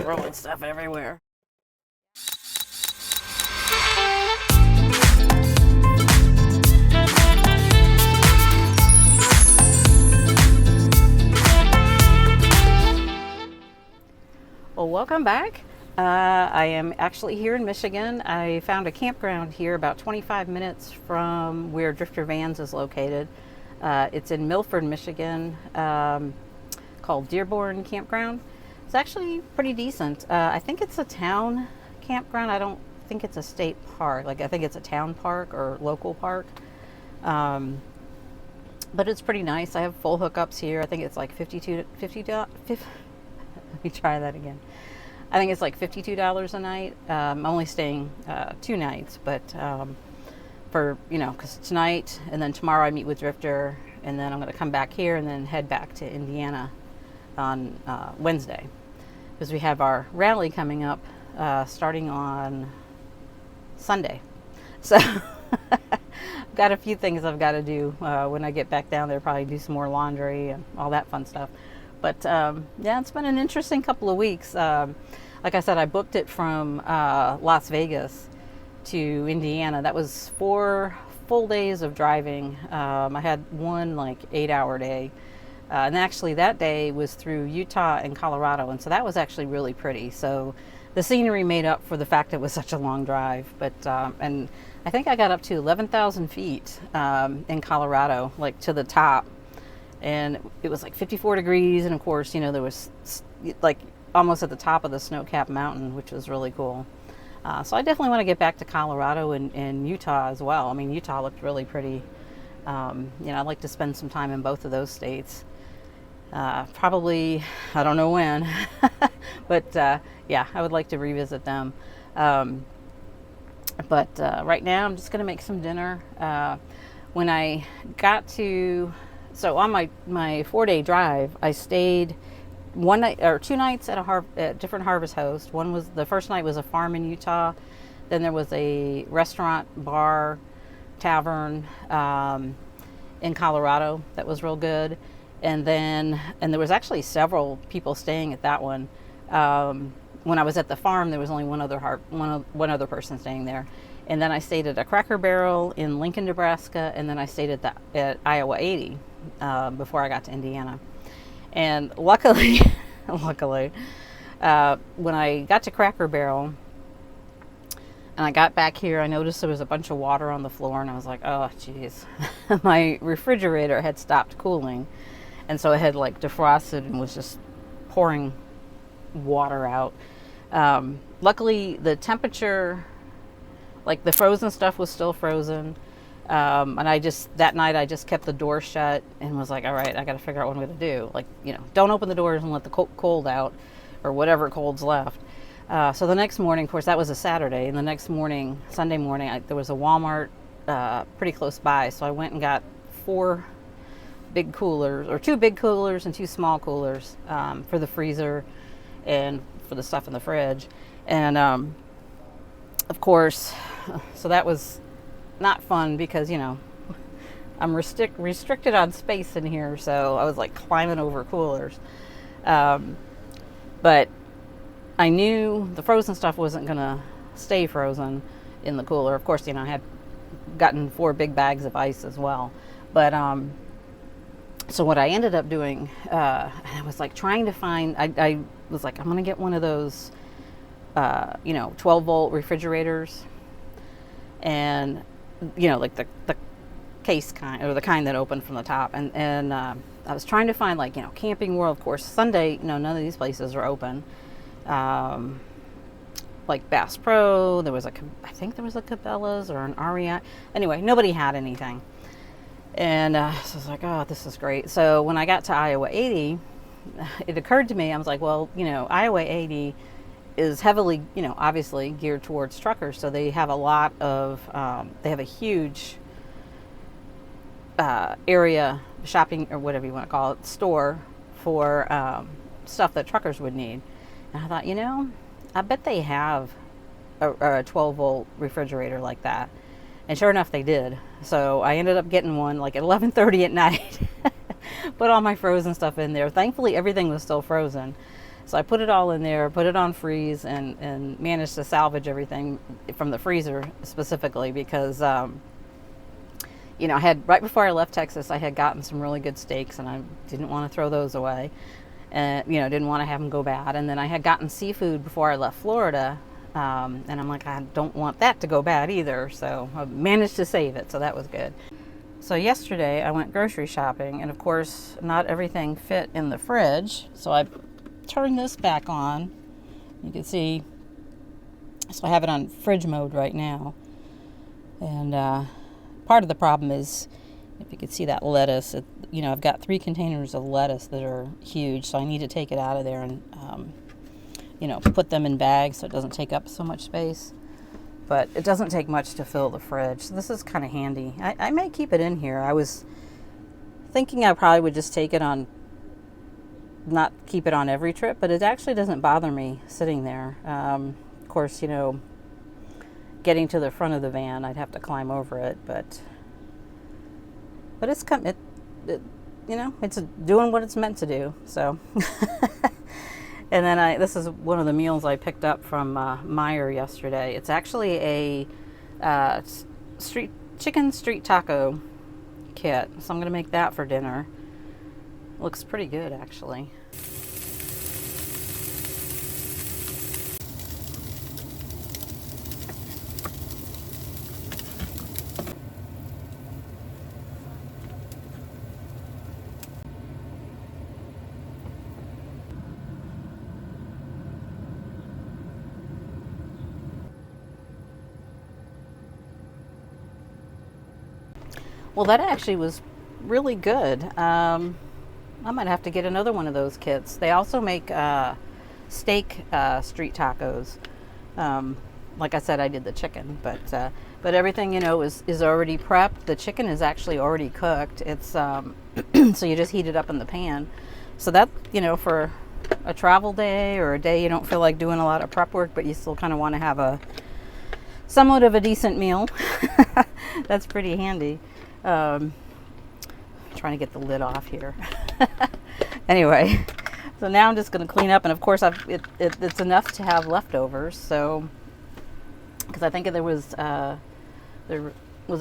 throwing stuff everywhere. Well, welcome back. I am actually here in Michigan. I found a campground here about 25 minutes from where Drifter Vans is located. It's in Milford, Michigan, called Dearborn Campground. It's actually pretty decent. I think it's a town campground. I don't think it's a state park. Like, I think it's a town park or local park. But it's pretty nice. I have full hookups here. I think it's like 50, let me try that again. I think it's like $52 a night. I'm only staying 2 nights, but because tonight and then tomorrow I meet with Drifter, and then I'm going to come back here and then head back to Indiana on Wednesday, because we have our rally coming up starting on Sunday. So I've got a few things I've got to do when I get back down there. Probably do some more laundry and all that fun stuff. But yeah, it's been an interesting couple of weeks. Like I said, I booked it from Las Vegas to Indiana. That was 4 full days of driving. I had one 8-hour day. And actually that day was through Utah and Colorado. And so that was actually really pretty. So the scenery made up for the fact it was such a long drive. But and I think I got up to 11,000 feet in Colorado, like to the top. And it was like 54 degrees. And of course, there was like almost at the top of the snow-capped mountain, which was really cool. So I definitely want to get back to Colorado and Utah as well. I mean, Utah looked really pretty. I'd like to spend some time in both of those states. Probably, I don't know when, but yeah, I would like to revisit them. But right now I'm just going to make some dinner. When I got to, so on my 4-day drive, I stayed 1 night or 2 nights at different Harvest Host. The first night was a farm in Utah. Then there was a restaurant, bar, tavern in Colorado that was real good. And there was actually several people staying at that one. When I was at the farm, there was only one other person staying there. And then I stayed at a Cracker Barrel in Lincoln, Nebraska, and then I stayed at Iowa 80 before I got to Indiana. And luckily, when I got to Cracker Barrel and I got back here, I noticed there was a bunch of water on the floor, and I was like, oh, geez. My refrigerator had stopped cooling, and so it had defrosted and was just pouring water out. Luckily, the temperature, the frozen stuff was still frozen. And that night I just kept the door shut and was like, all right, I got to figure out what I'm going to do. Don't open the doors and let the cold out or whatever cold's left. So the next morning, of course, that was a Saturday. And the next morning, Sunday morning, there was a Walmart pretty close by. So I went and got 4 big coolers, or 2 big coolers and 2 small coolers for the freezer and for the stuff in the fridge. And of course, so that was not fun because, I'm restricted on space in here, so I was climbing over coolers. But I knew the frozen stuff wasn't going to stay frozen in the cooler. Of course, I had gotten 4 big bags of ice as well. But so what I ended up doing, I was trying to find, I was I'm going to get one of those, 12-volt refrigerators. And the case kind, or the kind that opened from the top, and I was trying to find Camping World. Of course, Sunday, none of these places are open. Bass Pro, I think there was a Cabela's or an REI. Anyway, nobody had anything, and so I was like, oh, this is great. So when I got to Iowa 80, it occurred to me, I was like, well, Iowa 80 is heavily, obviously geared towards truckers. So they have a lot of, they have a huge area, shopping or whatever you want to call it, store for stuff that truckers would need. And I thought, I bet they have a 12-volt refrigerator like that. And sure enough, they did. So I ended up getting one at 11:30 at night. Put all my frozen stuff in there. Thankfully, everything was still frozen. So I put it all in there, put it on freeze, and managed to salvage everything from the freezer specifically because, you know, I had, right before I left Texas, I had gotten some really good steaks and I didn't want to throw those away. And, you know, didn't want to have them go bad. And then I had gotten seafood before I left Florida. And I'm like, I don't want that to go bad either. So I managed to save it. So that was good. So yesterday I went grocery shopping, and of course not everything fit in the fridge. So I turned this back on. You can see, so I have it on fridge mode right now. And part of the problem is, if you could see that lettuce, you know, I've got 3 containers of lettuce that are huge, so I need to take it out of there and, you know, put them in bags so it doesn't take up so much space. But it doesn't take much to fill the fridge, so this is kind of handy. I may keep it in here. I was thinking I probably would just take it on, not keep it on every trip, but it actually doesn't bother me sitting there. Of course, you know, getting to the front of the van, I'd have to climb over it, but it's you know, it's doing what it's meant to do. So, and then this is one of the meals I picked up from Meijer yesterday. It's actually a chicken street taco kit, so I'm gonna make that for dinner. Looks pretty good, actually. Well, that actually was really good. I might have to get another one of those kits. They also make steak street tacos. Like I said, I did the chicken, but everything, you know, is already prepped. The chicken is actually already cooked. It's so you just heat it up in the pan. So that, you know, for a travel day or a day you don't feel like doing a lot of prep work, but you still kind of want to have somewhat of a decent meal. That's pretty handy. Trying to get the lid off here. Anyway, so now I'm just going to clean up, and of course it's enough to have leftovers. So, because I think there was a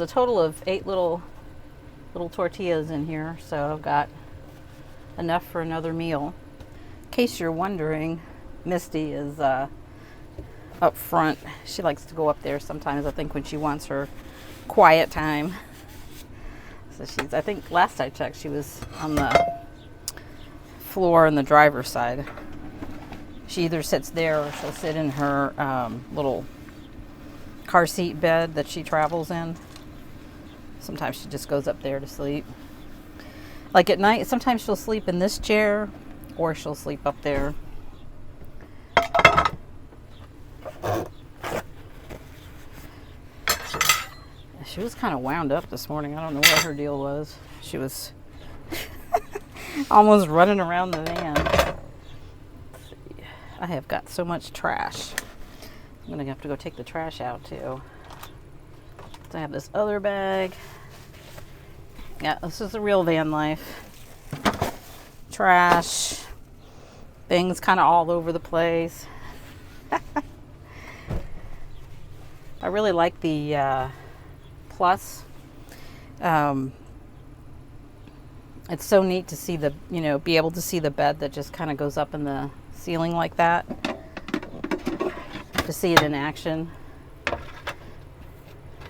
total of 8 little tortillas in here, so I've got enough for another meal. In case you're wondering, Misty is up front. She likes to go up there sometimes, I think, when she wants her quiet time. So I think last I checked, she was on the floor on the driver's side. She either sits there or she'll sit in her little car seat bed that she travels in. Sometimes she just goes up there to sleep. Like at night, sometimes she'll sleep in this chair or she'll sleep up there. She was kind of wound up this morning. I don't know what her deal was. She was almost running around the van. I have got so much trash. I'm going to have to go take the trash out too. So I have this other bag. Yeah, this is the real van life. Trash. Things kind of all over the place. I really like the Plus. It's so neat to see be able to see the bed that just kind of goes up in the ceiling like that. To see it in action.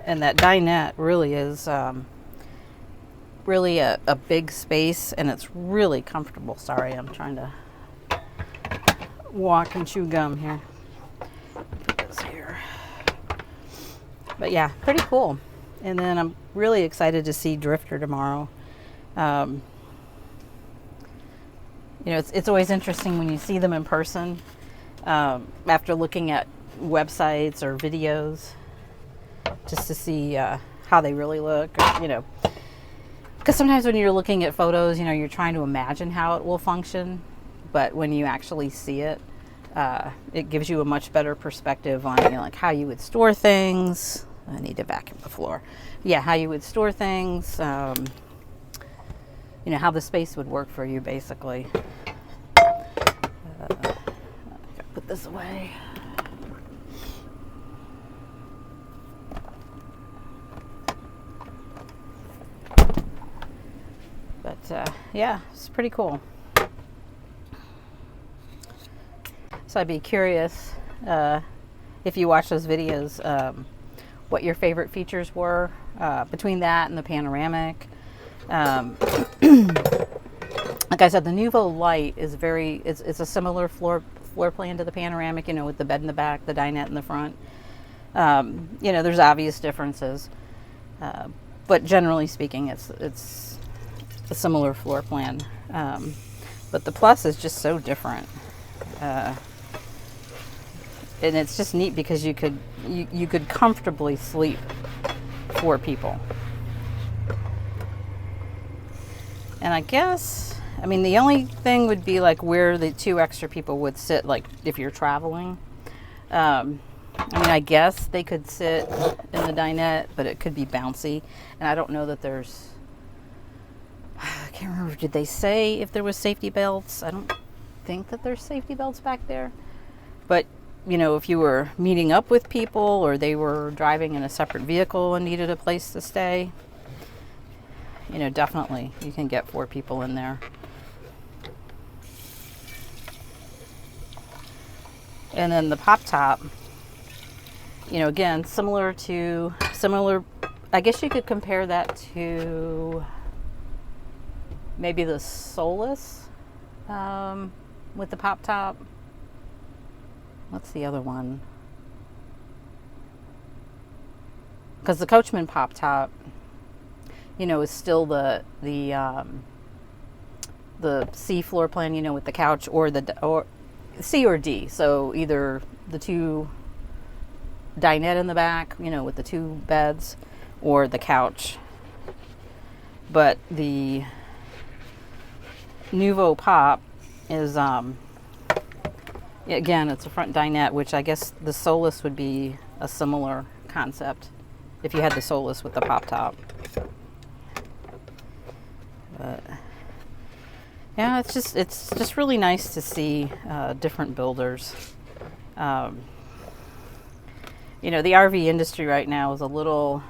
And that dinette really is really a big space, and it's really comfortable. Sorry, I'm trying to walk and chew gum here. Put this here. But yeah, pretty cool. And then I'm really excited to see Drifter tomorrow. You know, it's always interesting when you see them in person after looking at websites or videos, just to see how they really look. You know, because sometimes when you're looking at photos, you know, you're trying to imagine how it will function, but when you actually see it, it gives you a much better perspective on, you know, like how you would store things. I need to vacuum the floor. Yeah, how you would store things. You know, how the space would work for you, basically. put this away. But yeah, it's pretty cool. So I'd be curious if you watch those videos, what your favorite features were between that and the panoramic. Like I said, the Nuvo Light is it's a similar floor plan to the panoramic, with the bed in the back, the dinette in the front. There's obvious differences, but generally speaking, it's a similar floor plan. But the Plus is just so different. And it's just neat because you could comfortably sleep 4 people. And I guess, the only thing would be like where the 2 extra people would sit, like if you're traveling. I guess they could sit in the dinette, but it could be bouncy. And I don't know that I can't remember, did they say if there was safety belts? I don't think that there's safety belts back there. But if you were meeting up with people or they were driving in a separate vehicle and needed a place to stay, definitely you can get 4 people in there. And then the pop top, again, similar, I guess you could compare that to maybe the Solis with the pop top. What's the other one? Because the Coachmen pop top, is still the C floor plan, with the couch, or C or D. So either the 2 dinette in the back, with the 2 beds, or the couch. But the Nuvo Pop is again, it's a front dinette, which I guess the Solis would be a similar concept if you had the Solis with the pop top. But yeah, it's just really nice to see different builders. The RV industry right now is a little.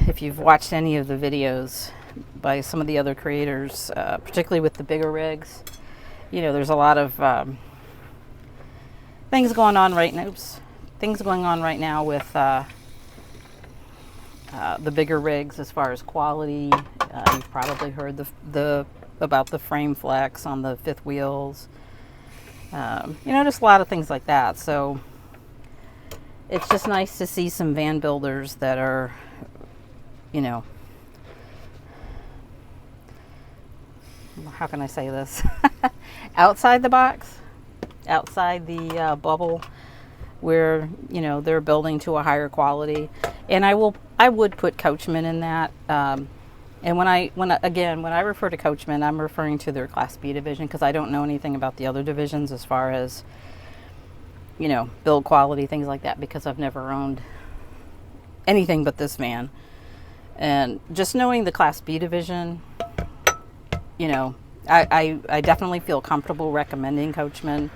If you've watched any of the videos by some of the other creators, particularly with the bigger rigs, there's a lot of things going on right now. Things going on right now with the bigger rigs as far as quality. You've probably heard about the frame flex on the 5th wheels. Just a lot of things like that. So it's just nice to see some van builders that are, how can I say this? Outside the box, outside the bubble, where they're building to a higher quality. And I would put Coachmen in that. And when I refer to Coachmen, I'm referring to their Class B division, because I don't know anything about the other divisions as far as build quality, things like that, because I've never owned anything but this van. And just knowing the Class B division, I definitely feel comfortable recommending Coachmen.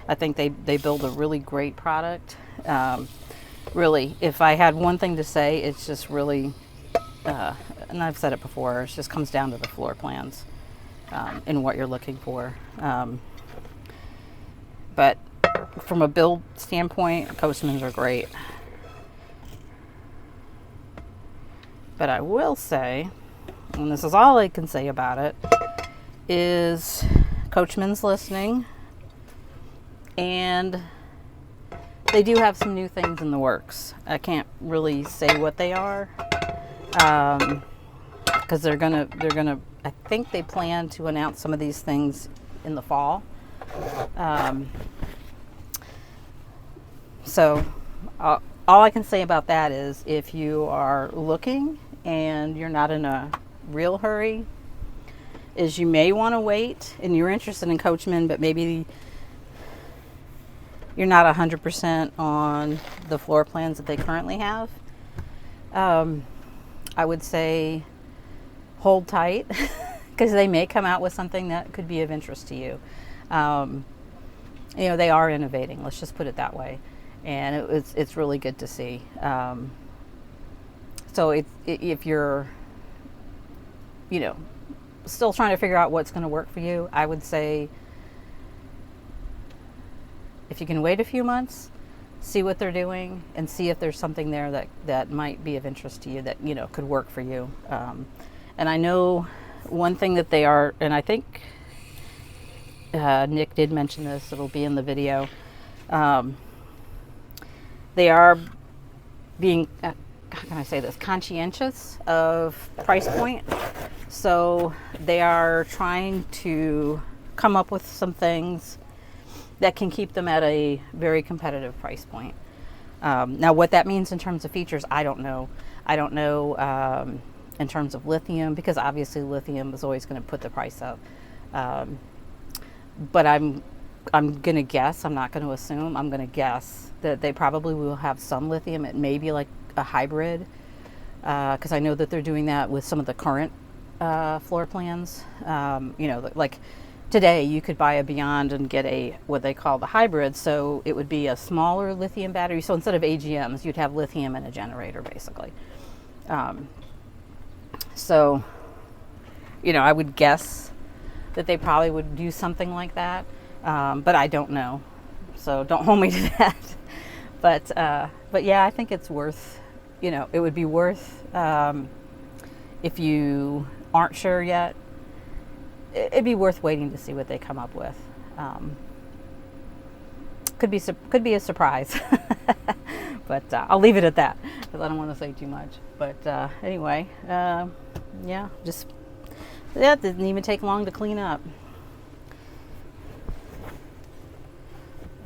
I think they build a really great product. Really, if I had one thing to say, it's just really, and I've said it before, it just comes down to the floor plans and what you're looking for. But from a build standpoint, Coachmen's are great. But I will say, and this is all I can say about it, is Coachmen's listening, and they do have some new things in the works. I can't really say what they are, because they're gonna. I think they plan to announce some of these things in the fall. So all I can say about that is, if you are looking and you're not in a real hurry, is you may want to wait, and you're interested in Coachmen, but maybe you're not 100% on the floor plans that they currently have. I would say hold tight because they may come out with something that could be of interest to you. Um, they are innovating. Let's just put it that way, and it's really good to see. So if you're, still trying to figure out what's going to work for you, I would say if you can wait a few months, see what they're doing, and see if there's something there that might be of interest to you that could work for you. And I know one thing that they are, and I think Nick did mention this, it'll be in the video. They are being, how can I say this, conscientious of price point. So they are trying to come up with some things that can keep them at a very competitive price point. Now, what that means in terms of features, I don't know. I don't know in terms of lithium, because obviously lithium is always going to put the price up. But I'm going to guess, I'm not going to assume, I'm going to guess that they probably will have some lithium. It may be like a hybrid, because I know that they're doing that with some of the current floor plans. Like today you could buy a Beyond and get what they call the hybrid. So it would be a smaller lithium battery. So instead of AGMs, you'd have lithium and a generator, basically. So I would guess that they probably would do something like that. But I don't know. So don't hold me to that. But yeah, I think it's worth, it would be worth, if you aren't sure yet, it'd be worth waiting to see what they come up with. Could be a surprise. But I'll leave it at that, because I don't want to say too much. But anyway, yeah, that didn't even take long to clean up.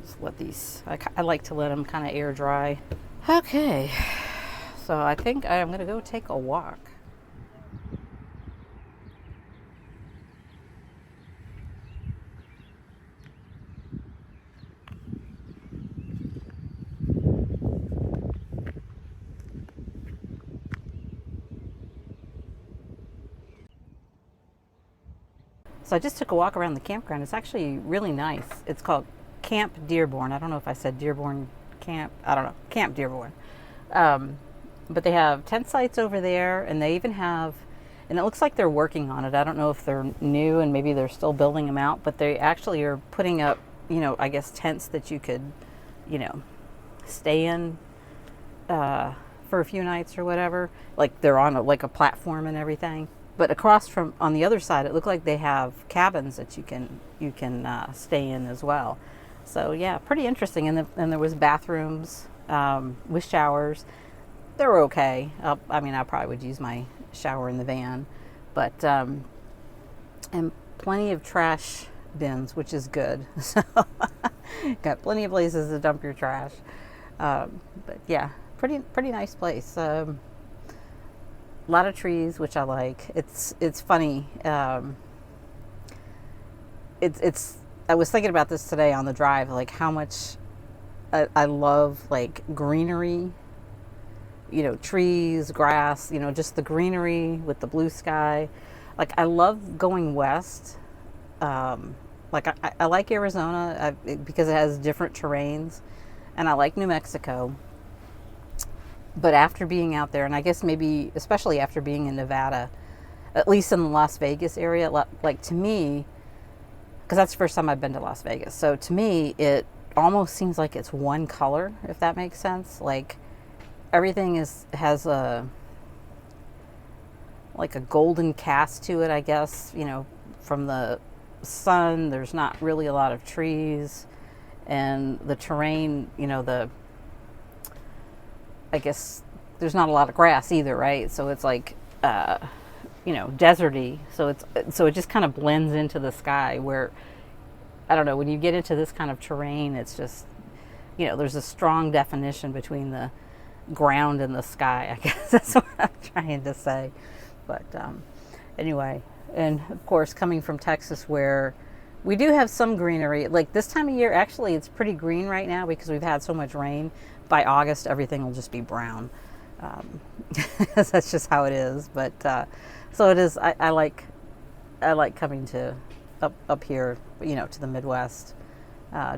Just let these, I like to let them kind of air dry. Okay, so I think I'm going to go take a walk. So I just took a walk around the campground. It's actually really nice. It's called Camp Dearborn. I don't know if I said Dearborn Camp. I don't know. Camp Dearborn. But they have tent sites over there, and they even have, and it looks like they're working on it. I don't know if they're new and maybe they're still building them out, but they actually are putting up, I guess tents that you could, stay in for a few nights or whatever. Like they're on a platform and everything. But across from, on the other side, it looked like they have cabins that you can stay in as well. So yeah, pretty interesting. And there was bathrooms with showers. They were okay. I probably would use my shower in the van, but and plenty of trash bins, which is good. So got plenty of places to dump your trash. But yeah, pretty nice place. A lot of trees, which I like. It's funny. It's. I was thinking about this today on the drive, like how much I love like greenery. Trees, grass. Just the greenery with the blue sky. Like I love going west. Like I like Arizona because it has different terrains, and I like New Mexico. But after being out there, and I guess maybe especially after being in Nevada, at least in the Las Vegas area, like to me, because that's the first time I've been to Las Vegas. So to me, it almost seems like it's one color, if that makes sense. Like everything has a golden cast to it, I guess. From the sun, there's not really a lot of trees, and the terrain, I guess there's not a lot of grass either, right? So it's like, deserty. So it just kind of blends into the sky. Where I don't know, when you get into this kind of terrain, it's just, there's a strong definition between the ground and the sky. I guess that's what I'm trying to say. But anyway, and of course, coming from Texas, where we do have some greenery. Like this time of year, actually, it's pretty green right now because we've had so much rain. By August, everything will just be brown. That's just how it is. But so it is. I like I like coming to up here, to the Midwest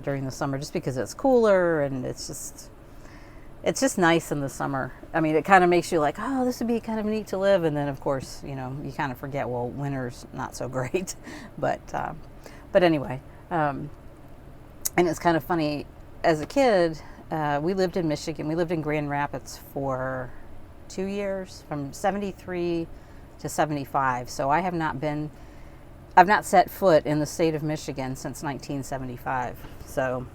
during the summer, just because it's cooler and it's just nice in the summer. I mean, it kind of makes you like, oh, this would be kind of neat to live, and then of course, you kind of forget. Well, winter's not so great, but anyway, and it's kind of funny. As a kid, we lived in Michigan. We lived in Grand Rapids for 2 years, from 73 to 75. So I've not set foot in the state of Michigan since 1975. So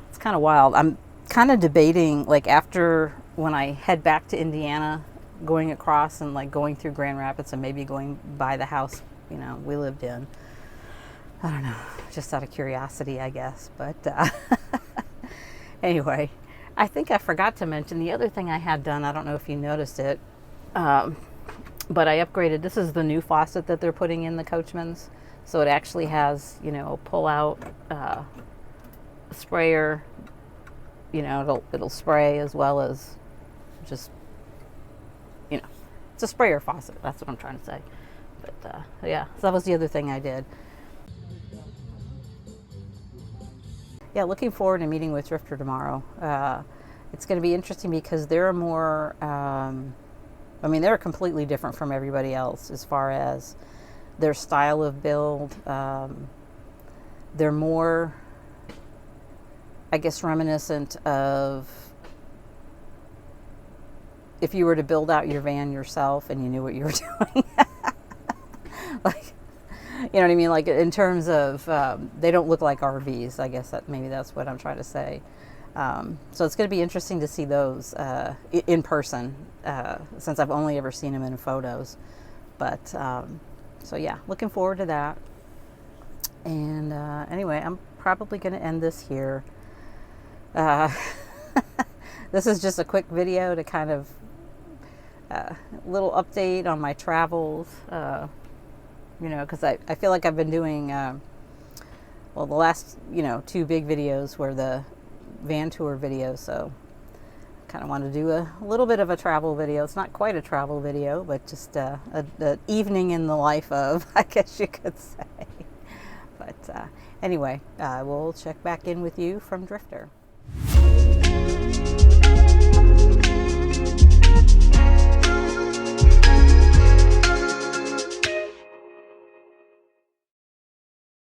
it's kind of wild. I'm kind of debating, like, after when I head back to Indiana, going across and like going through Grand Rapids and maybe going by the house, we lived in. I don't know, just out of curiosity, I guess. But anyway, I think I forgot to mention the other thing I had done. I don't know if you noticed it, but I upgraded. This is the new faucet that they're putting in the Coachmans. So it actually has, a pull-out sprayer. It'll spray as well as just, it's a sprayer faucet. That's what I'm trying to say. But yeah, so that was the other thing I did. Yeah, looking forward to meeting with Drifter tomorrow. It's going to be interesting because they're more, they're completely different from everybody else as far as their style of build. They're more, I guess, reminiscent of if you were to build out your van yourself and you knew what you were doing. Like, you know what I mean? Like, in terms of, they don't look like RVs. I guess maybe that's what I'm trying to say. So it's going to be interesting to see those in person, since I've only ever seen them in photos. But, so yeah, looking forward to that. And anyway, I'm probably going to end this here. This is just a quick video to kind of little update on my travels, because I feel like I've been doing, the last, 2 big videos were the van tour videos, so I kind of want to do a little bit of a travel video. It's not quite a travel video, but just an evening in the life of, I guess you could say. But anyway, we'll check back in with you from Drifter.